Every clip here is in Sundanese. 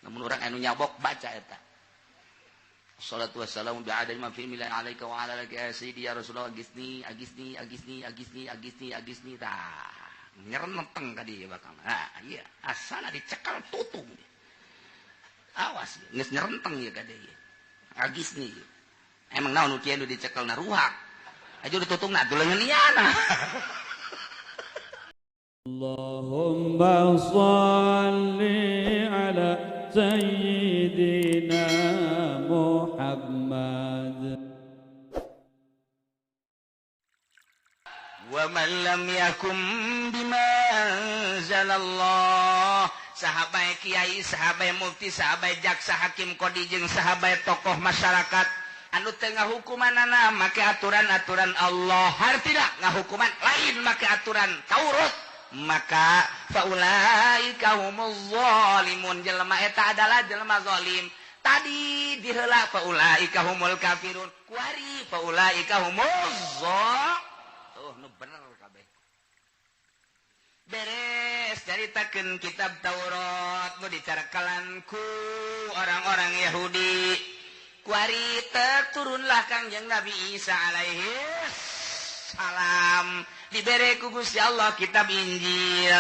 namun orang anu nyabok baca eta salatu wassalamu bi'adadi ma fi milai alaika wa ala laka sayyidi ya Rasulullah agisni tah nyerenteng ka dieu bakal iya asana dicekal tutung awas geus nyerenteng ieu ka dieu agisni emang naon nu kieu dicekelna ruhak aja ditutungna teu leungeun iana Allahumma shalli ala sayyidina Muhammad wa man lam yakum bima anzalallah sahabat kiai sahabat mufti sahabat jaksa hakim qadi jeung sahabat tokoh masyarakat anu teu ngahukumanana make aturan-aturan Allah hartina ngahukuman lain make aturan Taurat maka faulaika humuz zalimun jelema eta adalah jelema zalim tadi diheula faulaika humul kafirun kuari faulaika humuz nu bener kabeh beres caritakeun kitab Taurat nu dicarakelan ku orang-orang Yahudi kuari turunlah Kangjeng Nabi Isa alaihi salam dibere ku Gusti Allah kitab Injil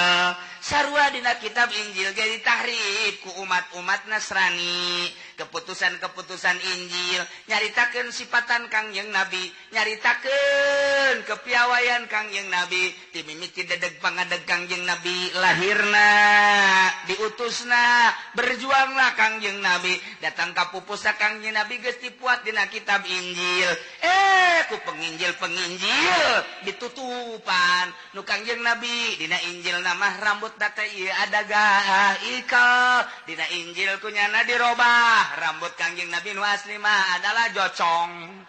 sarua dina kitab Injil ge ditahrif ku umat-umat Nasrani keputusan-keputusan Injil nyaritakeun sifatan Kangjeng Nabi nyaritakeun kepiawaian Kangjeng Nabi ti mimiti dedeg pangadeg Kangjeng Nabi lahirna diutusna berjuanglah Kangjeng Nabi datang ka pupusa Kangjeng Nabi geus dipuat dina kitab Injil ku penginjil ditutupan nu Kangjeng Nabi dina Injil nama rambut data ieu adaga ikal dina Injil kunyana dirobah rambut Kangjeng Nabi nu asli mah adalah jocong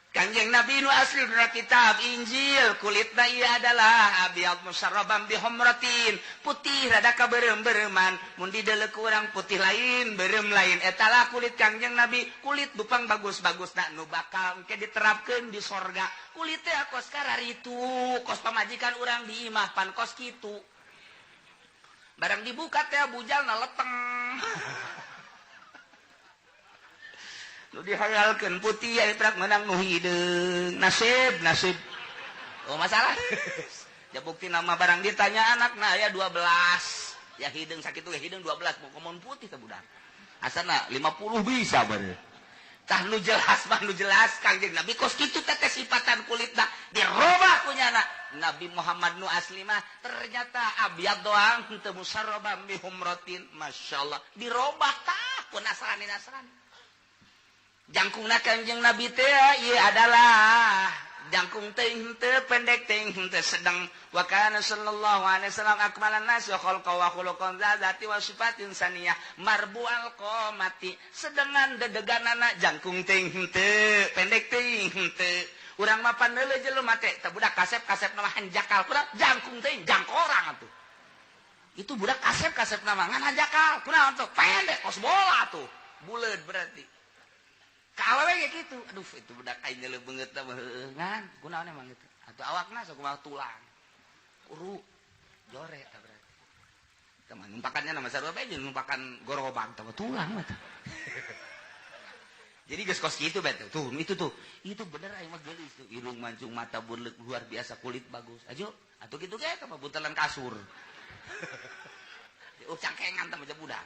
Kangjeng Nabi nu asli dina kitab Injil kulitna ieu adalah abyad musarraban bihumratin putih rada kaberem-bereman mun dideuleuh ku urang putih lain berem lain eta lah kulit Kangjeng Nabi kulit bupang bagus-bagusna nu bakal engke diterapkeun di sorga kulit teh kos kararitu kos pamajikan urang di imah pan kos kitu barang dibuka teh bujalna leteng lu dihayalkeun putih aya prak menang nu hideung nasib oh masalah ya bukti nama barang ditanya anakna aya 12 ya hideung sakitu ge hideung 12 mau komun putih teh budak asana 50 bisa bener tah nu jelas Kangjeng Nabi kos kitu teh sifatan kulitna dirobah kunyana Nabi Muhammad nu asli mah ternyata abyad doang teu musarraban bihumratin masyaallah dirobah tah ku Nasrani jangkungna Kangjeng Nabi teh ieu adalah jangkung teh henteu pendek teh henteu sedang wa kana sallallahu alaihi wasallam akmalan nas wa khalqa wa khuluqan zati wa sifatin saniyah marbual qamati sedengan dedeganana jangkung teh henteu pendek teh henteu urang mah pandeuleuh jelema teh teh budak kasep nama hanjakal kurang jangkung teh jangkorang atuh itu budak kasep nama ngan hanjakal kunaon tuh pendek kos bola tuh buleud berarti kalau kayak gitu, aduh itu budak aing leuh beungeut teh ngan, kunaon emang gitu. Atuh awakna sakumaha tulang. Uru jore tah berarti. Teman numpakannya nama sarua bae jeung numpakan gorobang teh tulang mah teh. Jadi geus kos kitu bae tuh, itu tuh. Itu bener aing mah geulis tuh, irung mancung mata buleuk luar biasa kulit bagus. Ajo, atuh kitu ge teh buntelan kasur. Cangkengan teh mah budak.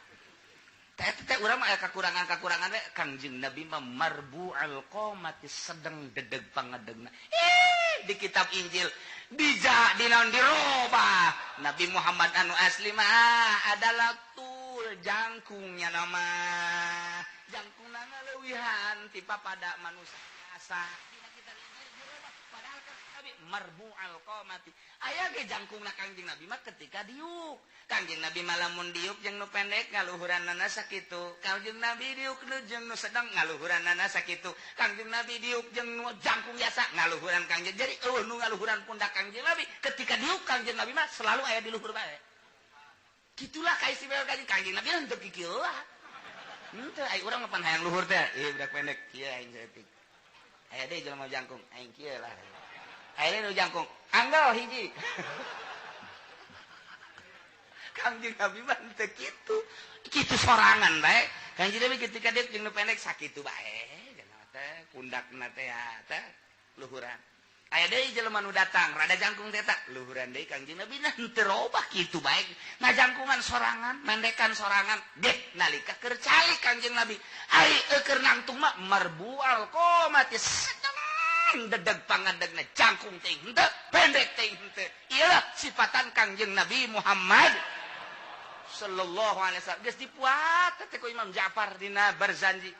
Teh urang mah aya kakurangan we Kangjeng Nabi mah marbu'al qamati sedeng dedeg pangadegna. Di kitab Injil dinaon dirobah. Nabi Muhammad anu asli mah adalah tul jangkungnya nama. Jangkungna ngaleuwihan ti papada manusia biasa. Padahal kan Nabi marbu'al qamati. Aya ge jangkungna Kangjeng Nabi mah ketika diuk. Kangjeng Nabi malamun diuk jeung nu pendek ngaluhuranna sakitu. Kangjeng Nabi diuk jeung nu sedeng ngaluhuranna sakitu. Kangjeng Nabi diuk jeung nu jangkung biasa ngaluhuran Kangjeng. Jadi nu ngaluhuran pundak Kangjeng Nabi ketika diuk Kangjeng Nabi mah selalu aya di luhur bae. Kitulah kaistimewaan Kangjeng Nabi henteu kikieu lah. Henteu ai urang mah pan hayang luhur teh. Budak pendek kieu aing saeutik. Aya deui jelema jangkung aing kieu lah. Aya nu jangkung anggal hiji. Kangjeng Nabi mah teu kitu. Kitu sorangan bae. Kangjeng Nabi ketika dia jeung pendek sakitu bae. Cenah teh pundakna teh teh luhuran. Aya deui jelema nu datang rada jangkung teh tak luhuran deui Kangjeng Nabi nah teu robah kitu bae. Ngajangkungan sorangan, mendekan sorangan. Deh nalika keur calik Kangjeng Nabi. Ari keur nangtung mah marbual qomati dedeg pangadegna jangkung teh henteu pendek teh henteu ieu sifatan Kangjeng Nabi Muhammad sallallahu alaihi wasallam geus dipuat teh ku Imam Ja'far dina Barzanji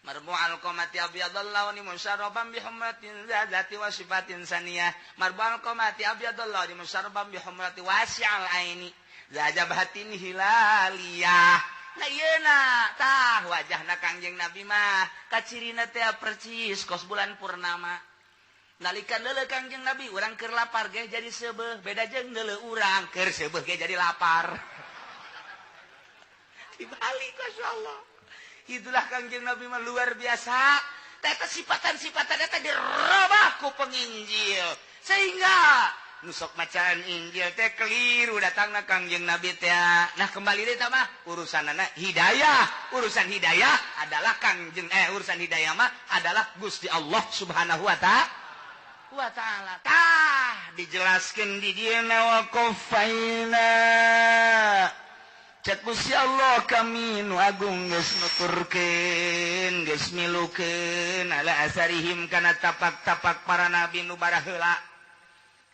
marbu'al qamati abyadallahu ni musyarraban bi humratin zati wa sifatin saniyah marbu'al qamati abyadallahu ni musyarraban bi humrati wasi'al aini zajabatin hilaliyah. Nah iyeuna tah wajahna Kangjeng Nabi mah kacirina teh percis kos bulan purnama. Nalika leuleuh Kangjeng Nabi urang keur lapar ge jadi seubeuh, beda jeung leuleuh urang keur seubeuh ge jadi lapar. Dibalik masyaallah. Itulah Kangjeng Nabi mah luar biasa. Eta sifatan-sifatan eta dirobah ku penginjil. Sehingga nusok macaan Injil teh keliru datangna Kangjeng Nabi teh. Nah kembali deui tah mah urusanana hidayah. Urusan hidayah adalah urusan hidayah mah adalah Gusti Allah Subhanahu wa taala. Tah dijelaskeun di dieu wa qafaina. Cek Gusti Allah kami nu agung geus nuturkeun, geus milukeun ala asarihim kana tapak-tapak para nabi nu baraheula.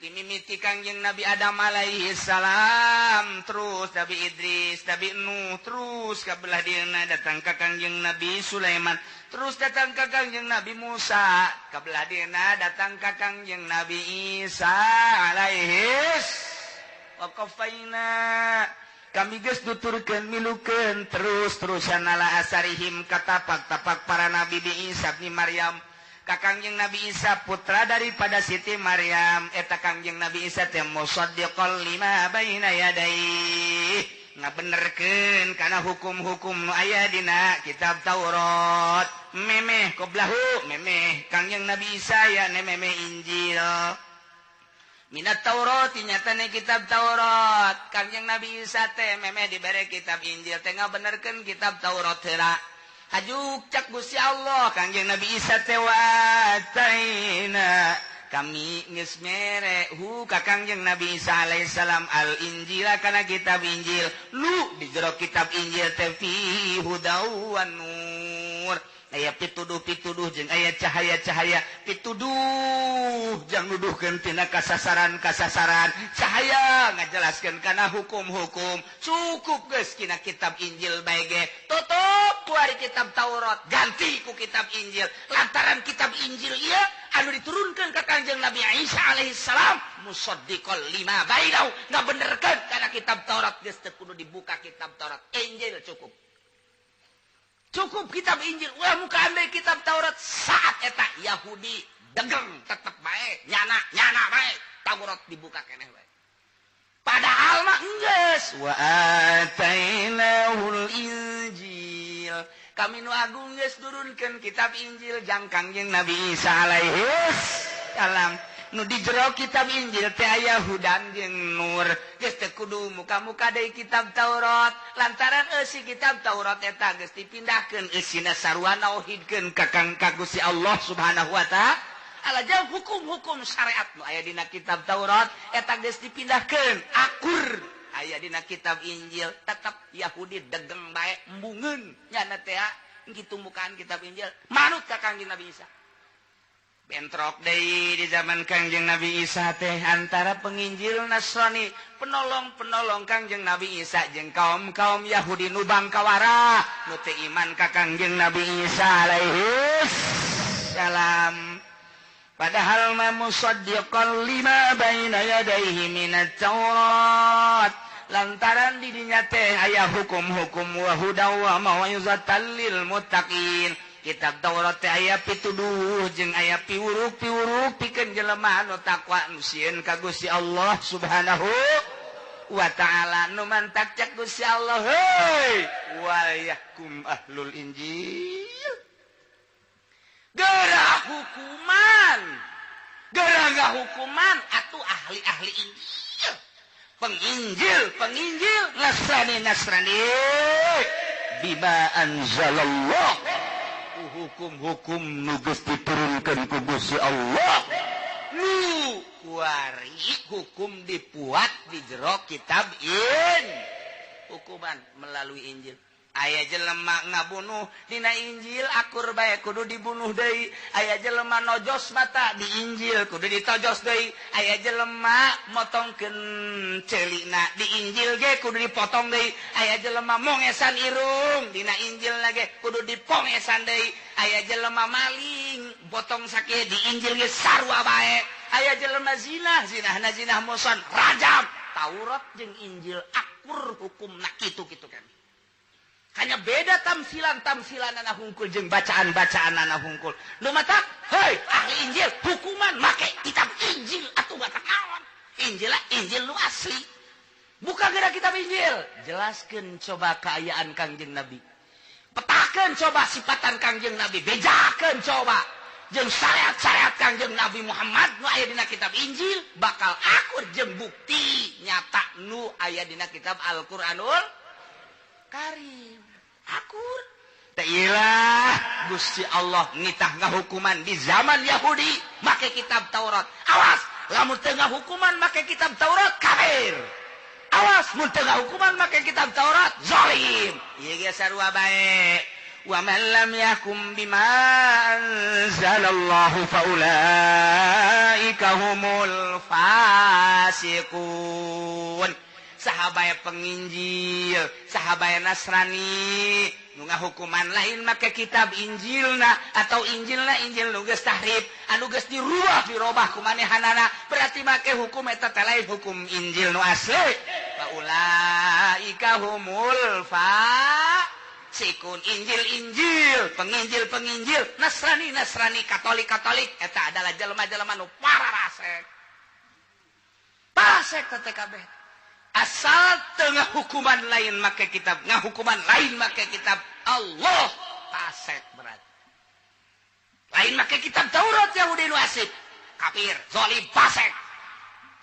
Mimiti Kangjeng Nabi Adam alaihi salam, terus Nabi Idris, Nabi Nuh, terus kabelah dieuna datang ka Kangjeng Nabi Sulaiman, terus datang ka Kangjeng Nabi Musa, kabelah dieuna datang ka Kangjeng Nabi Isa alaihi wa qafaina. Kami geus nuturkeun milukeun terus-terusan ala asarihim katapak-tapak para nabi bi Isa bin Maryam. Kangjeng Nabi Isa putra daripada Siti Maryam eta Kangjeng Nabi Isa teh musaddiqal lima baina yadayhi ngabenerkeun kana hukum-hukum nu aya dina kitab Taurat memeh qoblahu memeh Kangjeng Nabi Isa ya memeh Injil minat Taurat nyatane kitab Taurat Kangjeng Nabi Isa teh memeh dibere kitab Injil teh ngabenerkeun kitab Taurat heula. Hajuk cak Gusti Allah Kangjeng Nabi Isa teh wataina kami geus mere ka Kangjeng Nabi Isa alaihi salam al Injil kana kitab Injil lu di jero kitab Injil teh fi hudaw wan nur aya pituduh-pituduh jeung aya cahaya-cahaya pituduh jang nuduhkeun tina kasasaran cahaya ngajelaskeun kana hukum-hukum cukup geus kina kitab Injil bae ge tutup ku ari kitab Taurat ganti ku kitab Injil lantaran kitab Injil ieu anu diturunkeun ka Kangjeng Nabi Isa alaihi salam musaddiqal lima bainau ngabenerkeun kana kitab Taurat geus teu kudu dibuka kitab Taurat Injil cukup kitab Injil ulah muka ambil kitab Taurat saat eta Yahudi degeng tetep bae nyana bae Taurat dibuka keneh bae padahal mah geus wa atainahul Injil kami nu agung geus turunkeun kitab Injil jang Kangjeng Nabi Isa alaihi salam nu di jero kitab Injil teh aya hudan jeung nur geus teu kudu muka-muka deui kitab Taurat lantaran eusi kitab Taurat eta geus dipindahkeun eusina sarua nauhidkeun ka Gusti Allah Subhanahu wa taala jeung hukum-hukum syariat nu aya dina kitab Taurat eta geus dipindahkeun akur aya dina kitab Injil tetep Yahudi degeng bae embungeun nyana teh kitu mukaan kitab Injil manut ka Kangjeng Nabi Isa bentrok deui di zaman Kangjeng Nabi Isa teh antara penginjil Nasrani penolong Kangjeng Nabi Isa jeung kaum Yahudi nu bangkawara nu teu iman ka Kangjeng Nabi Isa alaihi salam padahal ma musaddiqan lima baina yadayhi minat Taurat lantaran di dinya teh aya hukum-hukum wa hudaw wa mau'izatan lil muttaqin kitab Taurat teh aya pituduh jeung aya piwuruk pikeun jelema anu takwa nu sieun ka Gusti Allah Subhanahu wa taala nu mantak cek Gusti Allah heuy wal yahkum ahlul Injil geura hukuman atuh ahli-ahli Injil penginjil Nasrani bima anzalallah hukum nu geus diturunkeun ku Gusti Allah nu kuari hukum dipuat di jero kitab hukuman melalui Injil. Aya jelema ngabunuh dina Injil akur bae kudu dibunuh deui. Aya jelema nojos mata di Injil kudu ditojos deui. Aya jelema motongkeun ceulina di Injil ge kudu dipotong deui. Aya jelema mongesan irung dina Injil lage kudu dipongesan deui. Aya jelema maling potong sakit di Injil ge sarua bae. Aya jelema zinahna zinah muson rajam. Taurat jeung Injil akur hukumna kitu-kitu kan. Hanya beda tamsilan anak hungkul jeung bacaan anak hungkul. Lu mata, hei ahli Injil hukuman make kitab Injil atuh batak naon? Injil lu asli. Buka geura kitab Injil. Jelaskeun coba kaayaan Kangjeng Nabi. Petakeun coba sifatan Kangjeng Nabi. Bejakeun coba jeung syariat Kangjeng Nabi Muhammad nu aya dina kitab Injil bakal akur jeung bukti nyata nu aya dina kitab Al-Qur'anul Karim akur tailah Gusti Allah nitah ngahukuman di zaman Yahudi make kitab Taurat. Awas lamun teu ngahukuman make kitab Taurat kafir. Awas mun teu ngahukuman make kitab Taurat zalim. Ieu ge sarua bae. Wa man lam yakum bima anzalallahu faulaika humul fasiqun. Sahabaya penginjil, sahabaya Nasrani, nu ngahukuman lain make kitab Injilna atau Injil nu geus tahrif, anu geus dirubah ku manehanana, berarti make hukum eta teh lain hukum Injil nu asli. Faulaika humul fasiqun. Injil, penginjil, Nasrani, Katolik, eta adalah jelema-jelema nu pararasek. Parasek teh kabeh. Asal tengah hukuman lain make kitab, ngahukuman lain make kitab Allah pasek berat. Lain make kitab Taurat Yahudi nu asli kafir, zalim, pasek.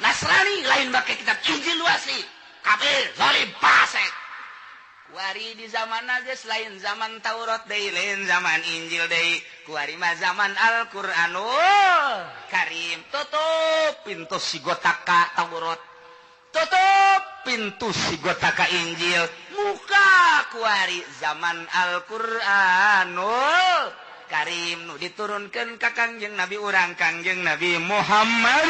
Nasrani lain make kitab Injil nu asli kafir, zalim, pasek. Kuari di zaman geus lain zaman Taurat deui, lain zaman Injil deui. Kuari mah zaman Al-Qur'anul Karim. Tutup pintu sigotaka Taurat. Tutup pintu sigotaka Injil. Muka kuari zaman Al-Qur'anul Karim nu diturunkeun ka Kangjeng Nabi urang Kangjeng Nabi Muhammad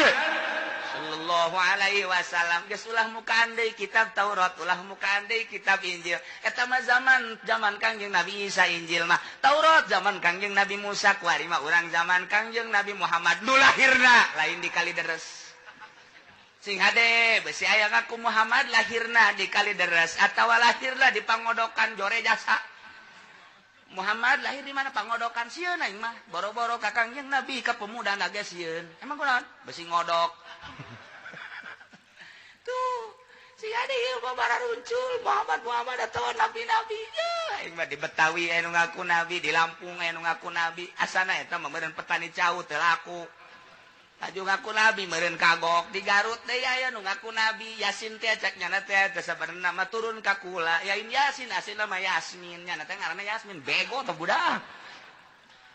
sallallahu alaihi wasallam. Geus ulah mukaan deui kitab Taurat, ulah mukaan deui kitab Injil. Eta mah zaman Kangjeng Nabi Isa. Injil mah Taurat zaman Kangjeng Nabi Musa. Kuari mah urang zaman Kangjeng Nabi Muhammad nu lahirna lain di Kalideres. Sing hade besi aya ngaku Muhammad lahirna di Kalideres atawa lahirna di Pangodokan Jore Jasa. Muhammad lahir di mana? Pangodokan sieun aing mah. Boro-boro ka Kangjeng Nabi ka pemuda naga sieun. Emang kunaon? Besi ngodok. Tuh, sing hade ieu babara runcul Muhammad atawa nabi-nabi. Aing mah di Betawi aya nu ngaku nabi, di Lampung aya nu ngaku nabi. Asana eta mah meureun petani cau teu laku. Aju ngaku nabi meureun kagok di Garut deui aya nu ngaku nabi. Yasin teh cek nyana teh sabarna mah turun ka kula. Yain Yasin asalna mah Yasmin, nyana teh ngaranna Yasmin. Bego teh budak.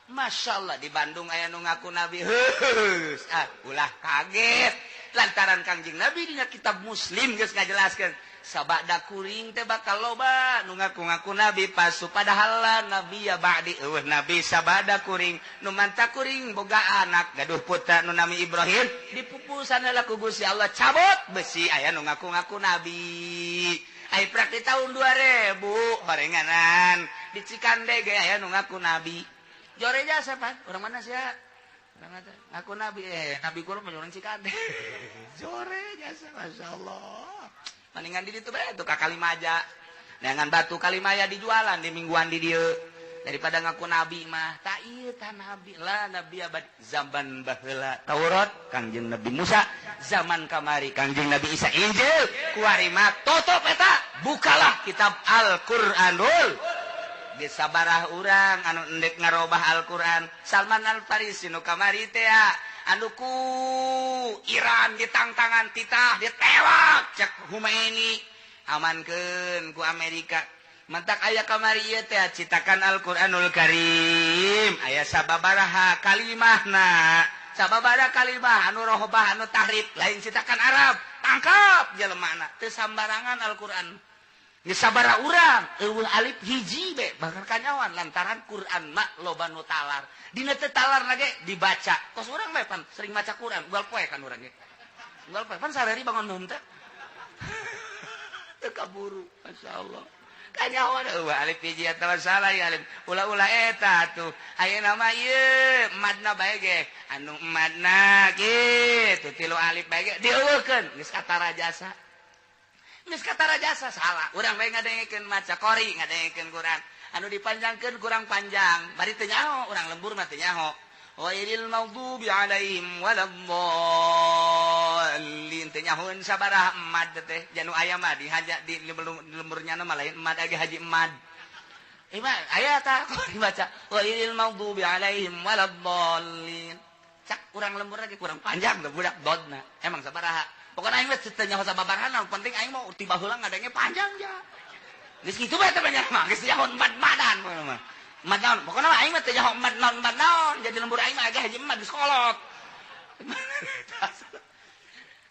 Masyaallah di Bandung aya nu ngaku nabi. Heus, ulah kaget. Lantaran Kangjeng Nabi dina kitab Muslim geus ngajelaskeun sabada kuring teh bakal loba nu ngaku-ngaku nabi pasu padahal nabi ya ba'di nabi sabada kuring nu manta kuring boga anak gaduh putra nu nami Ibrahim dipupusan heula ku Gusti Allah cabut besi aya nu ngaku-ngaku nabi. Ai praktik tahun 2000 horenganan di Cikande ge aya nu ngaku nabi. Jore Jasa pan urang mana sia? Urang eta ngaku nabi nabi kula mah urang Cikande. Jore Jasa masyaallah. Mendingan di ditu bae tuh ka Kalimaja. Dengan batu Kalimaya dijualan di mingguan di dieu. Daripada ngaku nabi mah, ta ieu tah nabi lah nabi abad zaman baheula Taurat Kangjeng Nabi Musa, zaman kamari Kangjeng Nabi Isa Injil. Kuari mah tutup eta, bukalah kitab Al-Qur'anul. Geus sabaraha urang anu endek ngarobah Al-Qur'an. Salman Al Farisi nu kamari teh anuku Iran ditangtangan titah ditewak cek Khomeini amankeun ku Amerika mantak aya kamari ieu teh citakan Al-Qur'anul Karim aya sababaraha kalimahna sababaraha kalimah anu rohbah anu tahrif lain citakan Arab tangkap jelemana teu sambarangan Al-Qur'an geus sabaraha urang eueuh alif hiji be bakal kanyawan lantaran Qur'an mah loba nu talar dina teu talarna ge dibaca tos urang mah pan sering maca Qur'an unggal poe kan urang ge unggal poe pan sareri bangun naon teh teu kaburu masyaallah kanyawan alif hiji atawa salah ya alif ulah-ulah eta tuh ayeuna mah ieu madna bae ge anu madna kitu tilu alif bae ge dieuweukeun geus katara jasa salah urang bae ngadengekeun maca qori ngadengekeun Quran anu dipanjangkeun kurang panjang bari teu nyaho urang lembur mah teu nyaho ghairil maghdubi alaihim waladdallin teu nyahoeun sabaraha emad teh janu aya mah di haja di lemburnya mah lain emad age haji emad mah aya tah dibaca ghairil maghdubi alaihim waladdallin cak urang lembur lagi kurang panjang teh budak dodna emang sabaraha pokona aing mah teu nyaho sababaraha penting aing mah tiba heula ngadenge panjang ja geus kitu bae teh banyak mah geus nyaho emad-madan mah emad naon pokona aing mah teu nyaho emad naon jadi lembur aing mah age haji emad geus kolot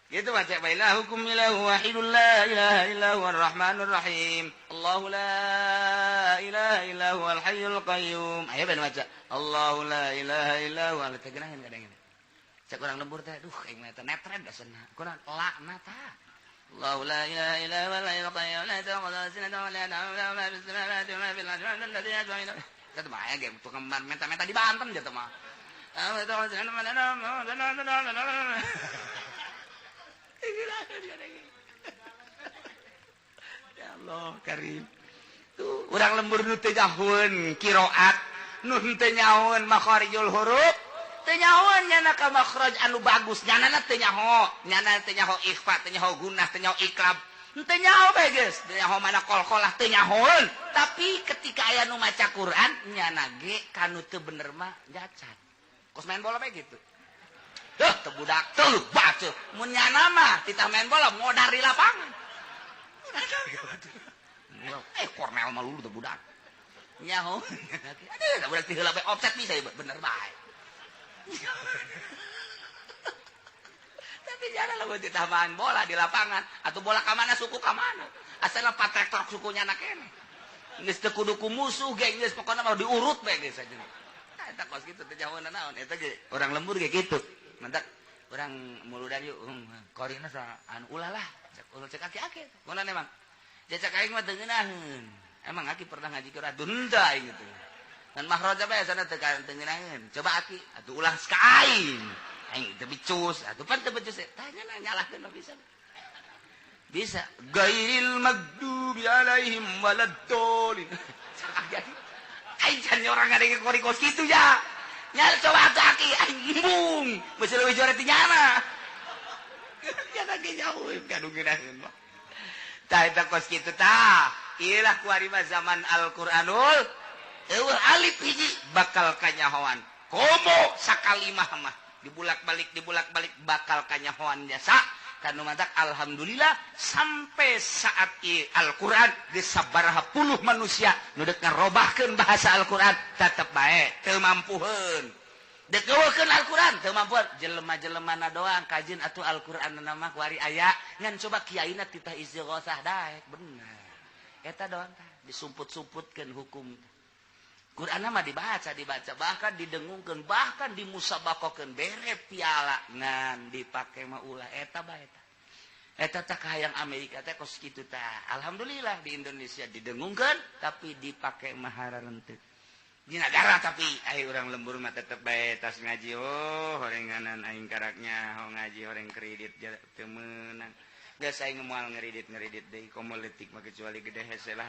gitu baca baila hukum ilahu wahidul la ilaha illa huwar rahmanur rahim Allahu la ilaha illa huwal hayyul qayyum aya bae baca Allahu la ilaha illa huwa teh geunaheun kadang cek urang lembur teh duh aing mah teh netred dasana kunaon lakna tah Allahu la ilaha illa huwal hayyul qayyum la ta'khudhuhu sinatun wa la nawm lahu ma fis samawati wa ma fil ardi man alladhi yashfa'u kata mah aya ge tukang menta-menta di Banten jatuh mah ya Allah karim tuh urang lembur nu teu nyahoeun qiraat nu teu nyahoeun makharijul huruf teu nyahoeun nyana ka makhraj anu bagus nyanana teu nyaho nyana teu nyaho ikhfa teu nyaho gunnah teu nyaho iklab teu nyaho bae geus teu nyaho mana qalqalah teu nyahoeun tapi ketika aya nu maca Quran nyana ge kanu teu bener mah nyacat kos main bola bae gitu duh teu budak teu baca mun nyana mah kita main bola modar di lapangan Kornel mah lulu teu budak nyaho aduh budak teu heula bae offset bisa bener bae tapi jangan lamun kita main bola di lapangan atau bola ka mana suku ka mana asalna patrek sukunya anak kene geus teu kudu ku musuh ge geus pokona mah diurut bae geus aja eta kos kitu teh jawaban naon eta ge urang lembur ge kitu mantak urang muludan yuk korina sa anu ulah lah ulah cek aki-aki kunaon emang cek aing mah teu ngeunaheun emang aki pernah ngaji Quran dunda aing gitu dan mahroja bae sana teu ngeunaheun coba aki atuh ulah ka aing aing teu becus atuh pan teu becus tanya nyalahkeun mah bisa gairil maghdubi alaihim waladdallin aing can orang ngadenge kori kos kitu ya nyal coba atuh aki aing embung beus leuwih juara ti nyana nyana ge jauh kanu ngeunaheun mah tah eta kos kitu tah ieulah kuari mah zaman Al-Qur'anul eueuh alif hiji bakal kanyahoan komo sakalimah mah dibulak-balik bakal kanyahoan jasa kanu matak alhamdulillah sampai saat Al-Qur'an geus sabaraha puluh manusia nu deuk ngarobahkeun bahasa Al-Qur'an tetep bae teu mampuheun deuk ngeuweukeun Al-Qur'an teu mampuheun jelema-jelemana doang kajeun atuh Al-Qur'anna mah kuari aya ngan coba kiaina titah istighosah daek bener eta doang tah disumput-sumputkeun hukum Qur'anna mah dibaca bahkan didengungkeun bahkan dimusabaqakeun bere piala ngan dipake mah ulah eta bae eta tah kahayang Amerika teh kos kitu tah alhamdulillah di Indonesia didengungkeun tapi dipake mah hareureunteuk di negara tapi ai urang lembur mah tetep bae tas ngaji horenganan aing karaknya ngaji horeng kredit teu meunang geus aing moal ngeridit deui komo leutik mah kecuali gede hese lah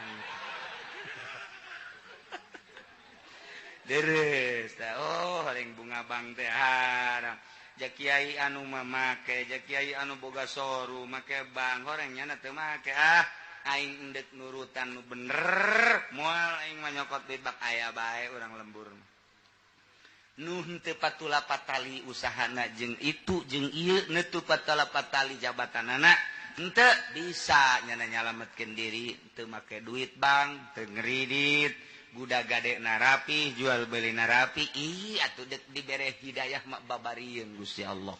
deres horeng bunga bang teh haram jak kiai anu mah make jak kiai anu boga soru make bang horeng nyana teu make aing endek nurutan nu bener moal aing mah nyokot bebak aya bae urang lembur Nuh teu patulapat tali usahana jeung itu jeung ieu netu patulapat tali jabatanana henteu bisa nyalametkeun diri teu make duit bank teu ngeridit budak gade narapi jual beli narapi atuh dibere hidayah mak babarieun Gusti Allah.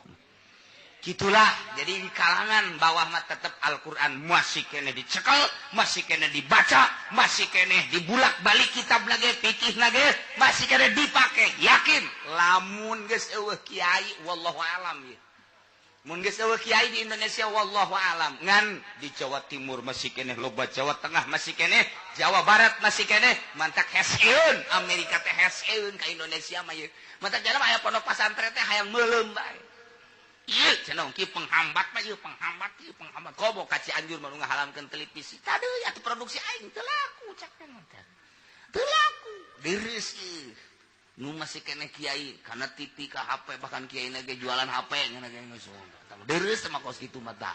Gitulah jadi di kalangan bawah mah tetep Al-Qur'an masih kene dicekel, masih kene dibaca, masih kene dibulak-balik kitab lagi, fikih lagi, masih kene dipake. Yakin lamun geus eueuh kiai wallahu alam ya. Mun geus eueuh kiai di Indonesia wallahu alam. Ngan di Jawa Timur masih kene loba, Jawa Tengah masih kene, Jawa Barat masih kene, mantak heseun, Amerika teh heseun ka Indonesia mah ye. Mantak jalan aya pondok pesantren teh hayang meuleum bae. Iya, cenong ki penghambat mah ieu penghambat. Kobo ka Cianjur mah nu ngahalamkeun televisi. Tadeuh atuh produksi aing teu laku cak teh. Teu laku. Direus ieu. Nu masih kene kiai kana TV ka HP bahkan kiai ge jualan HP ngana ge geus. Direus mah kos kitu mah tah.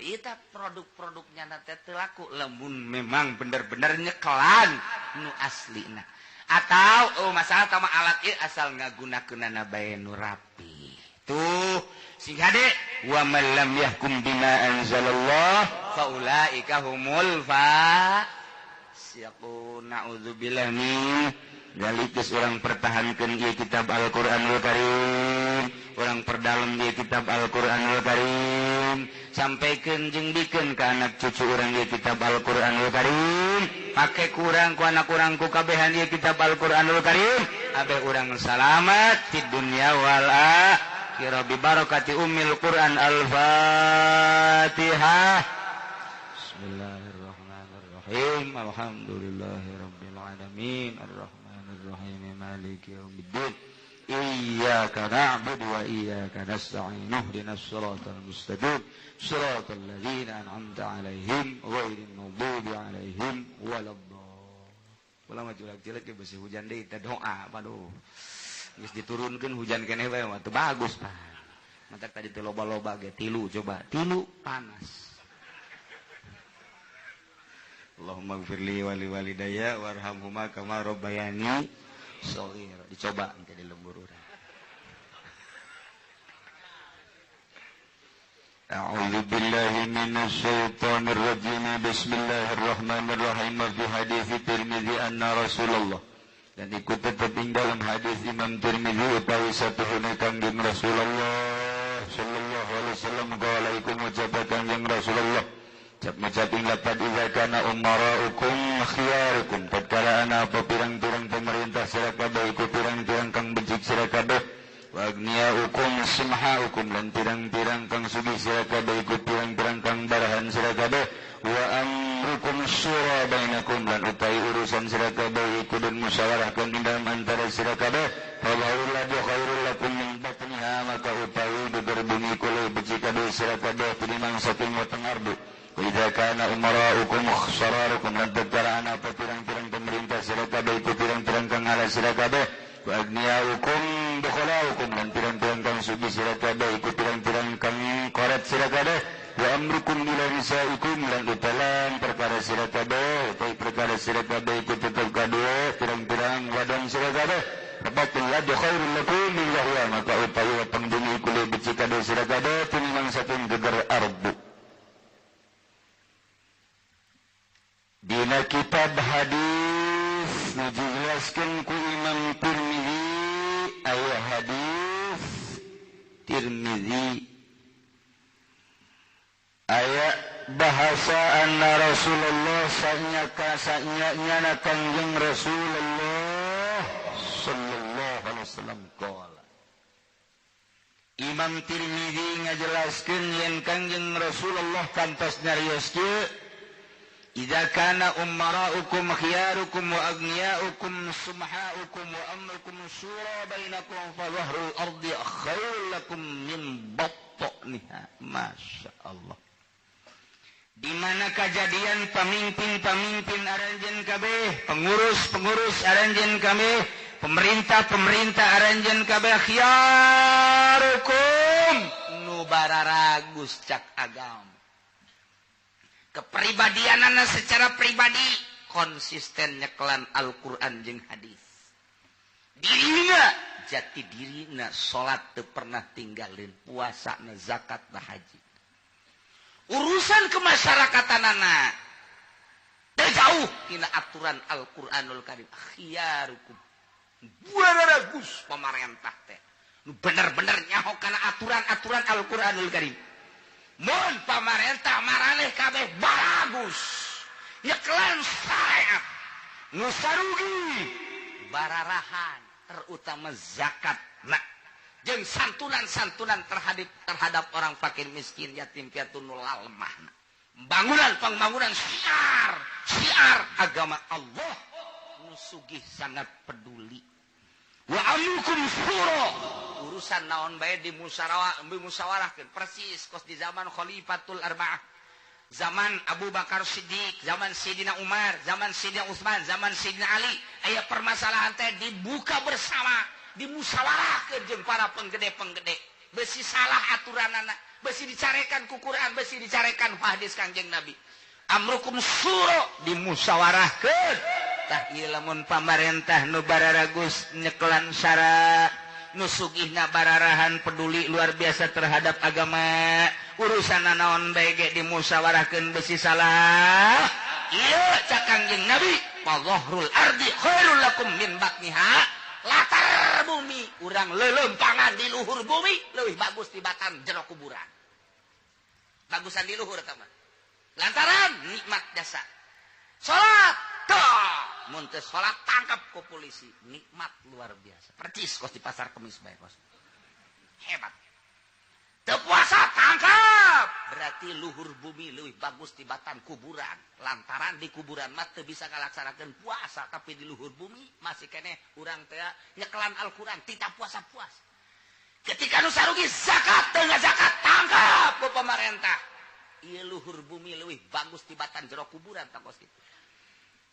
Ieu teh produk-produknya teh teu laku lamun memang bener-bener nyekelan nu aslina. Atau masalah tama alat ieu asal ngagunakeunana bae nu rapi. Tuh sing hade wa man lam yahkum bima anzalallah faulaika humul fasiqun. Naudzubillah min galikus orang pertahankeun ieu kitab Al-Qur'anul Karim, orang perdalem ieu kitab Al-Qur'anul Karim, sampaikeun jeung bikeun ka anak cucu urang ieu kitab Al-Qur'anul Karim, make kurang ku anak urang ku kabehan ieu kitab Al-Qur'anul Karim, abeh urang selamat di dunia wal akhirah bi barakati ummil Qur'an. Al-Fatihah. Bismillahirrahmanirrahim. Alhamdulillahirabbil alamin. Arrahmanirrahim. Maliki yaumiddin. Iyyaka na'budu wa iyyaka nasta'in. Ihdinas siratal mustaqim. Siratal ladzina an'amta 'alaihim ghairil maghdubi 'alaihim waladdallin. Ulama jelek-jelek ge beusi hujan deui teh doa paduh. Geus diturunkeun hujan keneh bae mah teu bagus Pak. Mantak tadi teh loba-loba ge tilu coba. Tilu panas. Allahumma ighfirli wa li walidayya warhamhuma kama rabbayani shaghira. Dicoba engke di lembur urang. A'udzu billahi minasy syaithanir rajim. Bismillahirrahmanirrahim. Fi hadits Tirmidzi anna Rasulullah dan ikut tetap dalam hadis Imam Tirmidzi utawi satuhuna kangjeng Rasulullah sallallahu alaihi wasallam qala iku ngucapaken kangjeng Rasulullah ngucapin lapad idza kana umaraukum khiyarukum tatkala ana apa pirang-pirang pemerintah sira kabeh iku pirang-pirang kang becik sira kabeh wa aghniyaukum simhaukum lan pirang-pirang kang sugih sira kabeh iku pirang-pirang kang barahan sira kabeh wa amrukum syura bainakum lan utawi urusan sira kabeh iku den musyawarahkeun di dalam antara sira kabeh fa wallahu khairul lakum min batniha maka utawi dudur bumi kula becik kabeh sira kabeh tinimang saking weteng ardu wa idza kana umaraukum khsararukum lan tatkala ana apa pirang-pirang pemerintah sira kabeh iku pirang-pirang kang ala sira kabeh wa aghniyaukum bukhalaukum lan pirang-pirang kang sugih sira kabeh iku pirang-pirang kang koret sira kabeh wa amrukum ila nisaikum lan utalan perkara sira kabeh utawi perkara sira kabeh iku tetep kadue pirang-pirang wadon sira kabeh rabbatullahi khairul lakum min wahya maka utawi weteng bumi iku lebih becik kadue sira kabeh tinimbang saking geger ardu. Dina kitab hadis dijelaskeun ku Imam Tirmidzi aya hadis Tirmidzi aya bahasa anna Rasulullah sanya kanjeng Rasulullah sallallahu alaihi wasallam qala. Imam Tirmidzi ngajelaskeun yen kanjeng Rasulullah kantos nyarios kieu idza kana umaraukum khiyarukum wa aghniyaukum sumhaukum wa amrukum syura bainakum fa dhahrul ardi khairul lakum min batniha. Masyaallah. Di mana kejadian pemimpin-pemimpin aranjeun kabeh, pengurus-pengurus aranjeun kabeh, pemerintah-pemerintah aranjeun kabeh khiyarukum nu bararagus cak agama. Kepribadianana secara pribadi konsisten nyekelan Al-Qur'an jeung hadis. Dirinya jati dirina salat teu pernah tinggalin, puasana, zakatna, haji. Urusan kemasyarakatan teu jauh tina aturan Al-Qur'anul Karim. Khiyarukum buaragus pamarentah teh nu bener-bener nyaho kana aturan-aturan Al-Qur'anul Karim. Mun pamarentah maraneh kabeh bagus nyekelan syariat nu sarugi bararahan terutama zakat jeung santunan-santunan terhadap orang fakir miskin yatim piatu nu lemah. Pembangunan syiar agama Allah nu sugih sangat peduli. Wa amrukum syura urusan naon bae dimusyawarahkeun persis kos di zaman Khalifatul Arba'ah, zaman Abu Bakar Siddiq, zaman Sayyidina Umar, zaman Sayyidina Utsman, zaman Sayyidina Ali, aya permasalahan teh dibuka bersama, dimusyawarahkeun jeung para penggede-penggede. Besi salah aturanana, besi dicarekan ku Quran, besi dicarekan ku hadis Kangjeng Nabi. Amrukum syura dimusyawarahkeun. Tah ieu lamun pamarentah nu bararagus nyekelan syara, nu sugihna bararahan peduli luar biasa terhadap agama, urusan naon bae ge dimusyawarahkeun besi salah. Ieu cak Kangjeng Nabi, wa dhahrul ardi khairul lakum min batniha. Latar bumi urang leuleumpangan di luhur bumi leuwih bagus tibatan jero kuburan. Bagusan di luhur eta mah. Lantaran nikmat jasa. Salat mun teu salat tangkap ku polisi, nikmat luar biasa. Percis kos di pasar Kemis bae kos. Hebat. Teu puasa tangkap, berarti luhur bumi leuwih bagus tibatan kuburan. Lantaran di kuburan mah teu bisa ngalaksanakeun puasa, tapi di luhur bumi masih keneh urang teh nyekelan Al-Qur'an tita puasa-puasa. Ketika nu sarugi zakat teu ngazakat tangkap ku pamarentah. Ieu luhur bumi leuwih bagus tibatan jero kuburan tah kos kitu.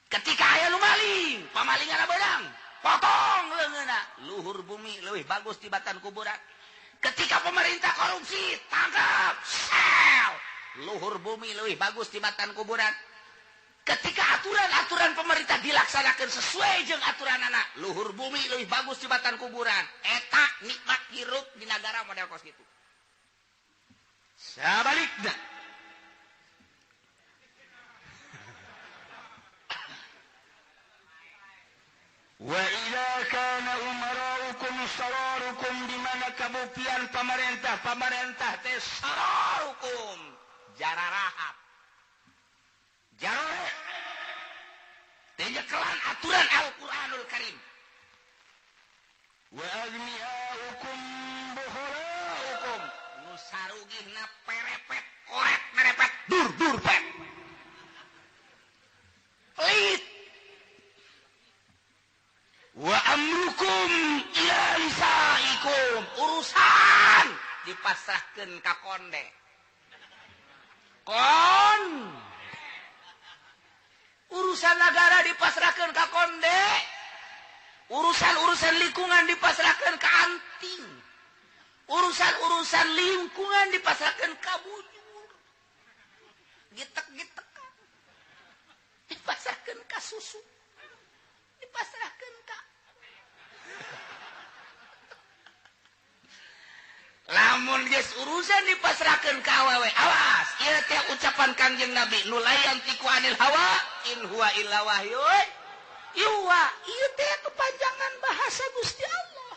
Ketika aya nu maling, pamalingana beudang, potong leungeunna, luhur bumi leuwih bagus tibatan kuburan. Ketika pemerintah korupsi, tangkap, sel, luhur bumi leuwih bagus tibatan kuburan. Ketika aturan-aturan pemerintah dilaksanakan sesuai jeung aturanana, luhur bumi leuwih bagus tibatan kuburan. Eta nikmat hirup di nagara model kos kitu. Sabalikna wa idza kana umaraukum sararukum di mana kabuktian pamarentah teh sararukum jararahat jarah teh nyekelan aturan Al-Qur'anul Karim wa aghniyaukum bukhuraukum nu sarugihna perepet korek merepet dur pet pelit. Wa amrukum ila lisaikum urusan dipasrahkeun ka konde. Urusan negara dipasrahkeun ka konde. Urusan lingkungan dipasrahkeun ka anting. Urusan lingkungan dipasrahkeun ka bujur. Gitek-gitekan. Dipasrahkeun ka susu. Dipasrahkeun ka lamun geus urusan dipasrahkeun ka awewe, awas ieu teh ucapan Kangjeng Nabi nu layan tiku anil hawa in huwa illa wahyun yuha. Ieu teh kepanjangan bahasa Gusti Allah.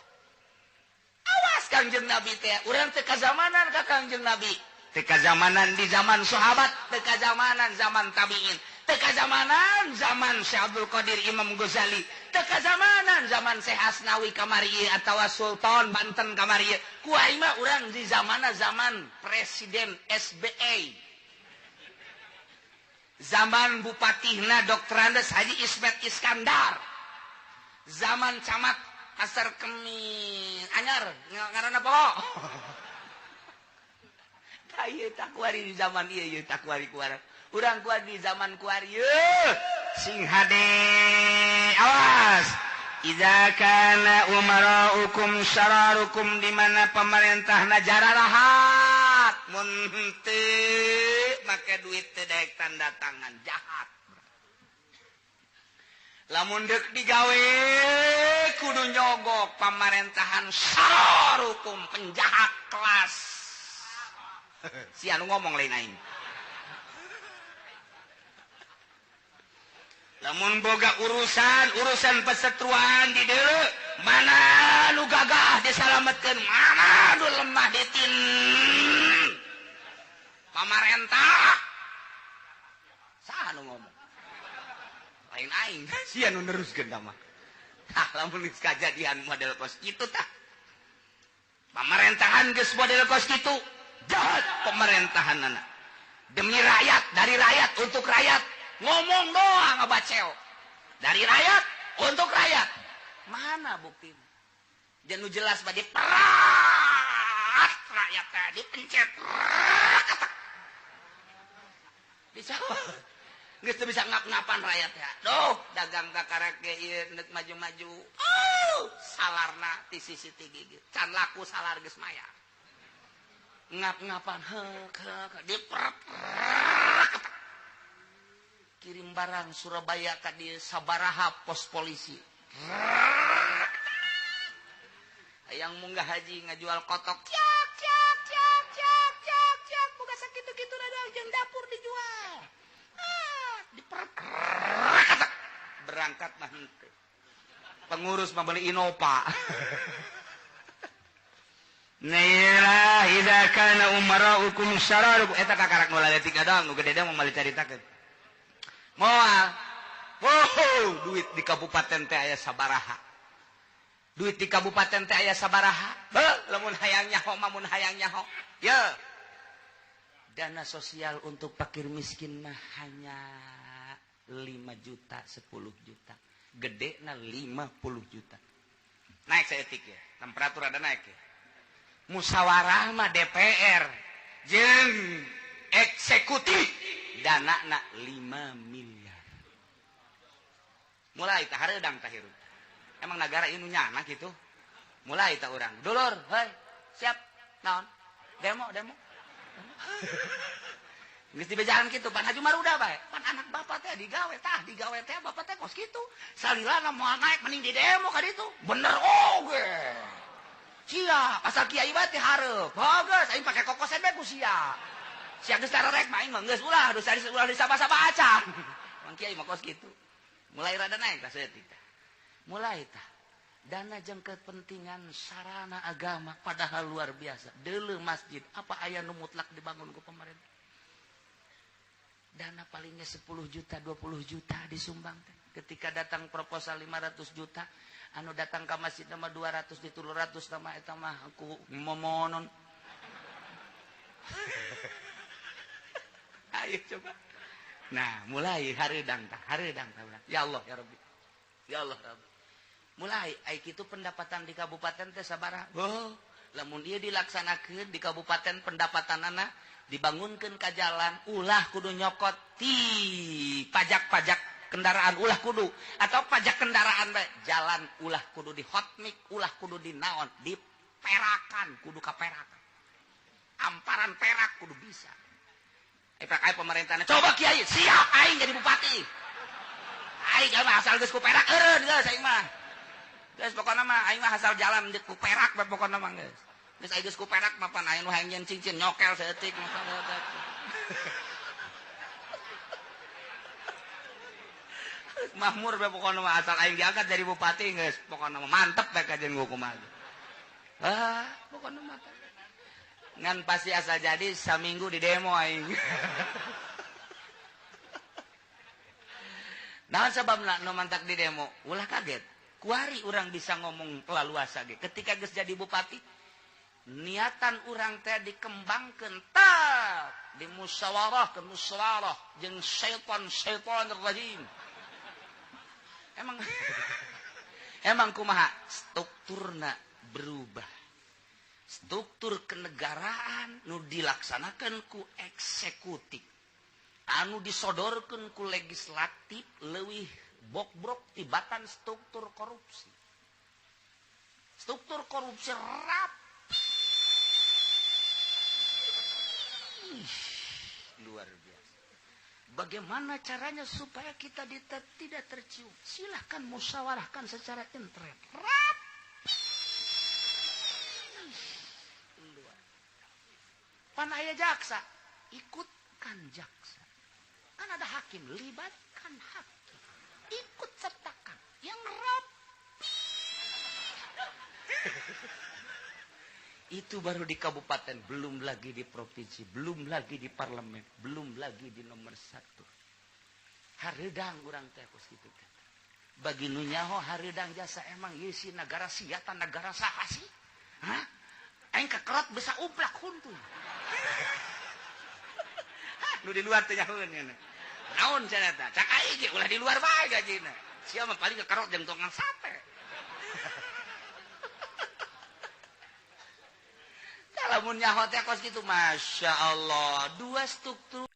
Awas Kangjeng Nabi teh urang teh kazamanan ka Kangjeng Nabi, teh kazamanan di zaman sahabat, teh kazamanan zaman tabi'in, teh kazamanan zaman Syekh Abdul Qadir Imam Ghazali, teh kazamanan zaman Syekh Asnawi kamari atawa Sultan Banten kamari. Ku aing mah urang di zamanna zaman Presiden SBY. Zaman Bupatihna Dr. Andes Haji Ismet Iskandar. Zaman Camat Pasar Kemis anyar ngaranna apa? Ieu tak kuari di zaman ieu tak kuari kuara. Urang kuat di zaman kuari sing hade awas. Idza kana umaraukum syararukum di mana pemerintahna jararahat mun teu make duit teu daek tanda tangan jahat. Lamun deuk digawe kudu nyogok pemerintahan sarukum penjahat kelas. Si anu ngomong lain aing. Lamun boga urusan pesetruan di deuleu, mana nu gagah disalametkeun, mana nu lemah ditin. Pamarentah. Saha nu ngomong? Lain aing, si anu neruskeun tah mah. Tah lamun geus kajadian model kos kitu tah. Pemerintahan geus model kos kitu, jahat pemerintahanna. Demi rakyat, dari rakyat untuk rakyat. Ngomong doang ngabaceo. Dari rakyat untuk rakyat. Mana buktinya? Dan nu jelas bade perat rakyat tadi pencet. Bisa. Geus teu bisa ngap-ngapan rakyat ya. Duh, dagang kakarek ge ieu neuk maju-maju. Salarna ti sisi ti gigi. Can laku salar geus maya. Ngap-ngapan di perat. Kirim barang Surabaya ka di sabaraha pos polisi. Hayang munggah haji ngajual kotok. Cak. Boga sakitu-kitu dadang jeung dapur dijual. Berangkat mah henteu. Pengurus mah beli Innova. Naira idza kana umaraukum syararukum eta kakarak nu laletik adang nu gede mah mali caritakeun. Moal. Wow, duit di kabupaten teh aya sabaraha. Duit di kabupaten teh aya sabaraha. Lamun hayang nyaho mah mun hayang nyaho. Ye. Dana sosial untuk fakir miskin mah hanya 5 juta, 10 juta. Gedena 50 juta. Naik saeutik ya. Temperatur ada naik ya. Musyawarah mah DPR jeung eksekutif danana 5 miliar. Mulai tah hareudang tah hirup. Emang negara ieu nyana kitu. Mulai tah urang. Dulur, heuy, siap naon? Demo. Geus dibejaan kitu, pan Haji Maruda bae. Pan anak bapak teh digawe teh bapak teh kos kitu. Salilana moal naik mending di demo ka ditu. Bener oge. Sia, asal kiai bae teh hareup. Bagus, aing pake kokosen bae ku sia. Sia geus tarerek mah aing mah geus ulah disaba-saba acan. Mang kiai mah kos kitu. Mulai rada naik tah saeutik tah. Mulai tah. Dana jeung kepentingan sarana agama padahal luar biasa. Deuleu masjid, apa aya nu mutlak dibangun ku pemerintah? Dana palingnya 10 juta, 20 juta disumbang teh. Ketika datang proposal 500 juta, anu datang ka masjid nama 200 di 300 nama eta mah aku momonon. Ayo coba. Nah, mulai hareudang tah ulah. Ya Allah ya Rabbi. Ya Allah Rabbi. Mulai ai kitu pendapatan di kabupaten teh sabaraha? Oh, lamun ieu dilaksanakeun di kabupaten pendapatanana dibangunkeun ka jalan, ulah kudu nyokot ti pajak-pajak kendaraan ulah kudu atau pajak kendaraan bae jalan ulah kudu di hotmik, ulah kudu di naon, di perakan, kudu ka perakan. Amparan perak kudu bisa. Pakai pemerintahnya coba kiai siap aing jadi bupati. Aing mah asal geus ku perak eureun geus aing mah. Geus pokona mah aing mah asal jalan ku perak bae pokona mah geus. Geus aing geus ku perak mah pan aing nu hayang nyen cincin nyokel saeutik mah. Mahmur bae pokona mah asal aing diangkat jadi bupati geus pokona mah mantep bae kajen gua kumaha. Pokona mah ngan pasti asal jadi saminggu di demo aing. Naon sababna nu mantak di demo? Ulah kaget. Kuari urang bisa ngomong laluasa ge. Ketika geus jadi bupati, niatan urang teh dikembangkeun tah di musyawarah jeung syaitan rajim. Emang kumaha? Strukturna berubah. Struktur kenegaraan nu dilaksanakan ku eksekutif anu disodorkeun ku legislatif leuwih bobrok tibatan struktur korupsi rapi luar biasa Bagaimana caranya supaya kita tidak tercium? Silahkan musyawarahkan secara internet. Pan aya jaksa, ikutkan jaksa. Kan ada hakim, libatkan hakim. Ikut sertakan yang rapi. Itu baru di kabupaten, belum lagi di provinsi, belum lagi di parlemen, belum lagi di nomor 1. Hareudang urang teh kos kitu teh. Bagi nu nyaho hareudang jasa emang ieu si nagara siata nagara saha sih? Hah? Aing kakerot bisa uplak huntuy. Nu di luar teh nyahoeun nya. Naon cenah? Cak aing ge ulah di luar bae gajina. Sia mah paling kakerot jeung tukang sate. Lamun nyaho teh kos kitu, masya Allah, 2 struktur